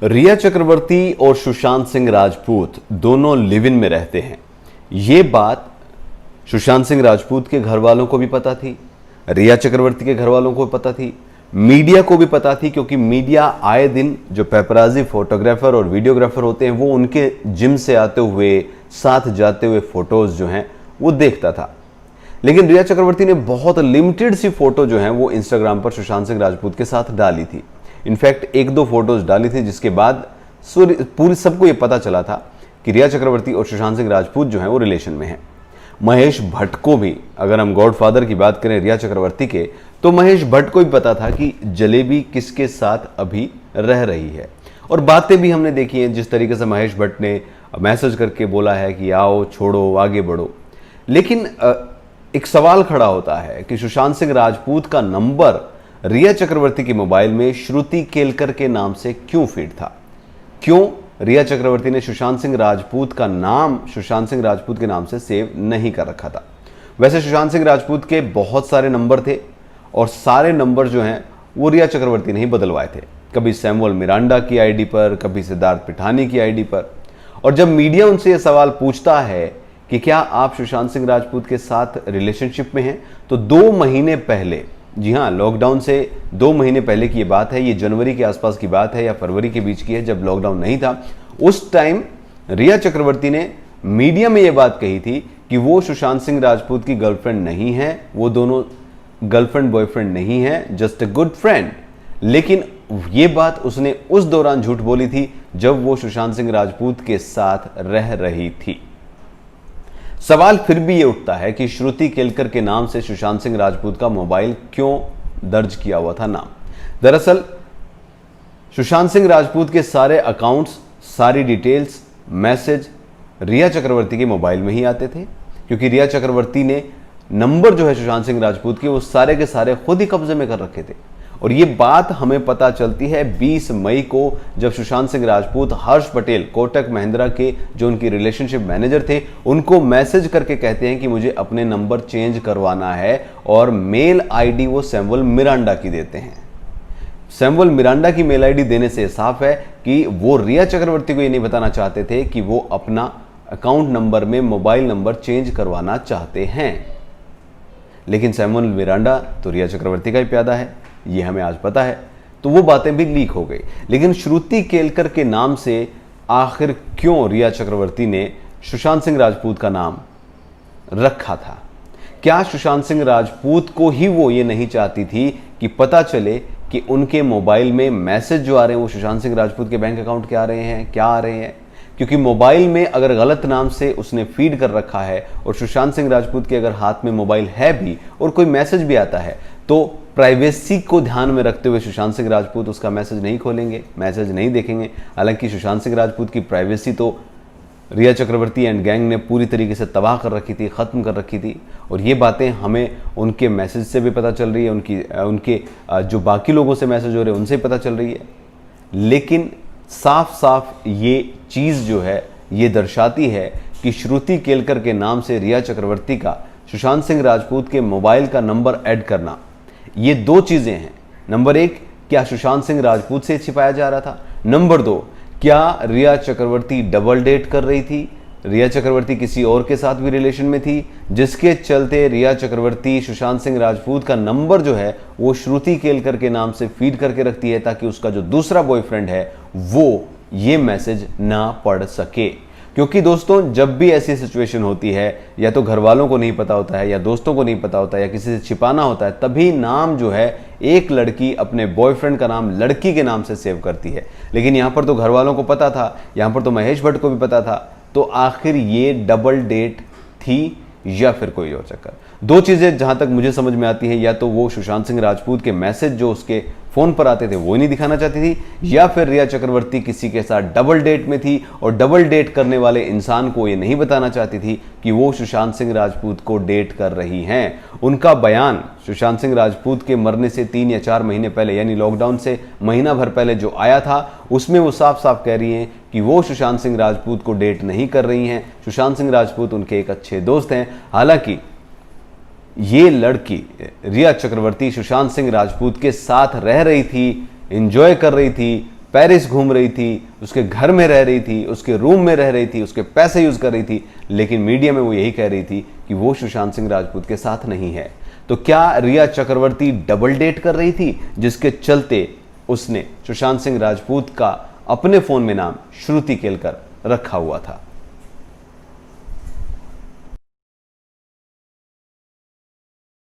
रिया चक्रवर्ती और सुशांत सिंह राजपूत दोनों live in में रहते हैं। ये बात सुशांत सिंह राजपूत के घर वालों को भी पता थी, रिया चक्रवर्ती के घर वालों को भी पता थी, मीडिया को भी पता थी, क्योंकि मीडिया आए दिन जो पेपराजी फोटोग्राफर और वीडियोग्राफर होते हैं वो उनके जिम से आते हुए साथ जाते हुए फोटोज जो हैं वो देखता था। लेकिन रिया चक्रवर्ती ने बहुत लिमिटेड सी फोटो जो है वो इंस्टाग्राम पर सुशांत सिंह राजपूत के साथ डाली थी। इनफैक्ट एक दो फोटोज डाली थी जिसके बाद पूरी सबको ये पता चला था कि रिया चक्रवर्ती और सुशांत सिंह राजपूत जो है वो रिलेशन में है। महेश भट्ट को भी, अगर हम गॉडफादर की बात करें रिया चक्रवर्ती के, तो महेश भट्ट को भी पता था कि जलेबी किसके साथ अभी रह रही है। और बातें भी हमने देखी हैं, जिस तरीके से महेश भट्ट ने मैसेज करके बोला है कि आओ, छोड़ो, आगे बढ़ो। लेकिन एक सवाल खड़ा होता है कि सुशांत सिंह राजपूत का नंबर रिया चक्रवर्ती के मोबाइल में श्रुति केलकर के नाम से क्यों फीड था? क्यों रिया चक्रवर्ती ने सुशांत सिंह राजपूत का नाम सुशांत सिंह राजपूत के नाम से सेव नहीं कर रखा था? वैसे सुशांत सिंह राजपूत के बहुत सारे नंबर थे और सारे नंबर जो हैं वो रिया चक्रवर्ती ने ही बदलवाए थे, कभी सैमुअल मिरांडा की आईडी पर, कभी सिद्धार्थ पिठानी की आईडी पर। और जब मीडिया उनसे यह सवाल पूछता है कि क्या आप सुशांत सिंह राजपूत के साथ रिलेशनशिप में हैं, तो 2 महीने पहले, जी हाँ, लॉकडाउन से 2 महीने पहले की ये बात है, ये जनवरी के आसपास की बात है या फरवरी के बीच की है, जब लॉकडाउन नहीं था, उस टाइम रिया चक्रवर्ती ने मीडिया में ये बात कही थी कि वो सुशांत सिंह राजपूत की गर्लफ्रेंड नहीं है, वो दोनों गर्लफ्रेंड बॉयफ्रेंड नहीं है, जस्ट अ गुड फ्रेंड। लेकिन ये बात उसने उस दौरान झूठ बोली थी जब वो सुशांत सिंह राजपूत के साथ रह रही थी। सवाल फिर भी ये उठता है कि श्रुति केलकर के नाम से सुशांत सिंह राजपूत का मोबाइल क्यों दर्ज किया हुआ था नाम? दरअसल सुशांत सिंह राजपूत के सारे अकाउंट्स, सारी डिटेल्स, मैसेज रिया चक्रवर्ती के मोबाइल में ही आते थे, क्योंकि रिया चक्रवर्ती ने नंबर जो है सुशांत सिंह राजपूत के वो सारे के सारे खुद ही कब्जे में कर रखे थे। और ये बात हमें पता चलती है 20 मई को, जब सुशांत सिंह राजपूत हर्ष पटेल, कोटक महिंद्रा के जो उनकी रिलेशनशिप मैनेजर थे, उनको मैसेज करके कहते हैं कि मुझे अपने नंबर चेंज करवाना है, और मेल आईडी वो सैमुअल मिरांडा की देते हैं। सैमुअल मिरांडा की मेल आईडी देने से साफ है कि वो रिया चक्रवर्ती को ये नहीं बताना चाहते थे कि वो अपना अकाउंट नंबर में मोबाइल नंबर चेंज करवाना चाहते हैं। लेकिन सैमुअल मिरांडा तो रिया चक्रवर्ती का ही प्यादा है, ये हमें आज पता है, तो वो बातें भी लीक हो गई। लेकिन श्रुति केलकर के नाम से आखिर क्यों रिया चक्रवर्ती ने सुशांत सिंह राजपूत का नाम रखा था? क्या सुशांत सिंह राजपूत को ही वो ये नहीं चाहती थी कि पता चले कि उनके मोबाइल में मैसेज जो आ रहे हैं वो सुशांत सिंह राजपूत के बैंक अकाउंट के आ रहे हैं, क्या आ रहे हैं? क्योंकि मोबाइल में अगर गलत नाम से उसने फीड कर रखा है और सुशांत सिंह राजपूत के अगर हाथ में मोबाइल है भी और कोई मैसेज भी आता है, तो प्राइवेसी को ध्यान में रखते हुए सुशांत सिंह राजपूत उसका मैसेज नहीं खोलेंगे, मैसेज नहीं देखेंगे। हालांकि सुशांत सिंह राजपूत की प्राइवेसी तो रिया चक्रवर्ती एंड गैंग ने पूरी तरीके से तबाह कर रखी थी, ख़त्म कर रखी थी। और ये बातें हमें उनके मैसेज से भी पता चल रही है, उनके जो बाकी लोगों से मैसेज हो रहे हैं उनसे पता चल रही है। लेकिन साफ साफ ये चीज़ जो है ये दर्शाती है कि श्रुति केलकर के नाम से रिया चक्रवर्ती का सुशांत सिंह राजपूत के मोबाइल का नंबर ऐड करना, ये 2 चीज़ें हैं। नंबर 1, क्या सुशांत सिंह राजपूत से छिपाया जा रहा था? नंबर 2, क्या रिया चक्रवर्ती डबल डेट कर रही थी? रिया चक्रवर्ती किसी और के साथ भी रिलेशन में थी, जिसके चलते रिया चक्रवर्ती सुशांत सिंह राजपूत का नंबर जो है वो श्रुति केलकर के नाम से फीड करके रखती है, ताकि उसका जो दूसरा बॉयफ्रेंड है वो ये मैसेज ना पढ़ सके। क्योंकि दोस्तों, जब भी ऐसी सिचुएशन होती है, या तो घर वालों को नहीं पता होता है, या दोस्तों को नहीं पता होता है, या किसी से छिपाना होता है, तभी नाम जो है एक लड़की अपने बॉयफ्रेंड का नाम लड़की के नाम से सेव करती है। लेकिन यहाँ पर तो घर वालों को पता था, यहाँ पर तो महेश भट्ट को भी पता था। तो आखिर ये डबल डेट थी या फिर कोई और चक्कर? 2 चीज़ें जहाँ तक मुझे समझ में आती हैं, या तो वो सुशांत सिंह राजपूत के मैसेज जो उसके फ़ोन पर आते थे वो नहीं दिखाना चाहती थी, या फिर रिया चक्रवर्ती किसी के साथ डबल डेट में थी और डबल डेट करने वाले इंसान को ये नहीं बताना चाहती थी कि वो सुशांत सिंह राजपूत को डेट कर रही हैं। उनका बयान सुशांत सिंह राजपूत के मरने से 3 या 4 महीने पहले, यानी लॉकडाउन से महीना भर पहले जो आया था, उसमें वो साफ साफ कह रही हैं कि वो सुशांत सिंह राजपूत को डेट नहीं कर रही हैं। सुशांत सिंह राजपूत उनके एक अच्छे दोस्त हैं। हालांकि ये लड़की रिया चक्रवर्ती सुशांत सिंह राजपूत के साथ रह रही थी, एंजॉय कर रही थी, पेरिस घूम रही थी, उसके घर में रह रही थी, उसके रूम में रह रही थी, उसके पैसे यूज कर रही थी, लेकिन मीडिया में वो यही कह रही थी कि वो सुशांत सिंह राजपूत के साथ नहीं है। तो क्या रिया चक्रवर्ती डबल डेट कर रही थी, जिसके चलते उसने सुशांत सिंह राजपूत का अपने फोन में नाम श्रुति केलकर रखा हुआ था?